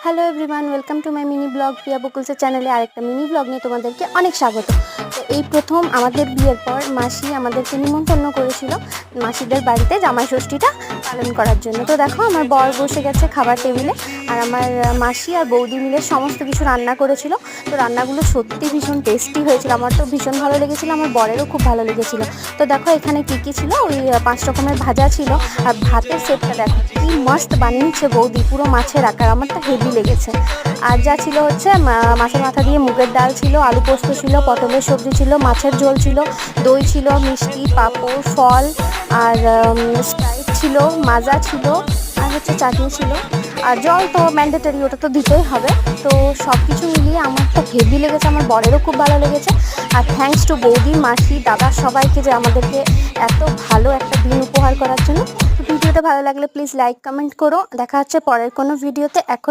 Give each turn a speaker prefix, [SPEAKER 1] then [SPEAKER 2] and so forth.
[SPEAKER 1] Hello everyone, welcome to my mini blog Priya বকুলসের চ্যানেলে আরেকটা মিনি ব্লগ নিয়ে তোমাদেরকে অনেক স্বাগত। তো এই প্রথম আমাদের বিয়ের পর মাসি আমাদেরকে নিমন্ত্রণ করেছিল মাসিদের বাড়িতে জামাই ষষ্ঠীটা পালন করার জন্য। তো দেখো আমার বর বসে গেছে খাবার টেবিলে, আর আমার মাসি আর বৌদি মিলে সমস্ত কিছু রান্না করেছিল। তো রান্নাগুলো সত্যি ভীষণ টেস্টি হয়েছিল, আমার তো ভীষণ ভালো লেগেছিলো, আমার বরেরও খুব ভালো লেগেছিলো। তো দেখো এখানে কী কী ছিল, ওই 5 রকমের ভাজা ছিল, আর ভাতের সেটটা দেখো কি মাস্ত বানিয়েছে বৌদি, পুরো মাছের আকার, আমার তো হেভি লেগেছে। আর যা ছিল হচ্ছে মাছের মাথা দিয়ে মুগের ডাল ছিল, আলু পোস্ত ছিল, পটলের সবজি ছিল, মাছের ঝোল ছিল, দই ছিল, মিষ্টি, পাঁপড়, ফল, আর স্প্রাইট ছিল, মাজা ছিল, আর হচ্ছে চাটনি ছিল, আর জল তো ম্যান্ডেটরি, ওটা তো দিতেই হবে। তো সব কিছু মিলিয়ে আমার তো হেভি লেগেছে, আমার বরেরও খুব ভালো লেগেছে। আর থ্যাঙ্কস টু বৌদি, মাসি, দাদা সবাইকে যে আমাদেরকে এত ভালো একটা দিন উপহার করার জন্য। ভিডিওটা ভালো লাগলে প্লিজ লাইক কমেন্ট করো। দেখা হচ্ছে পরের কোনো ভিডিওতে। এখন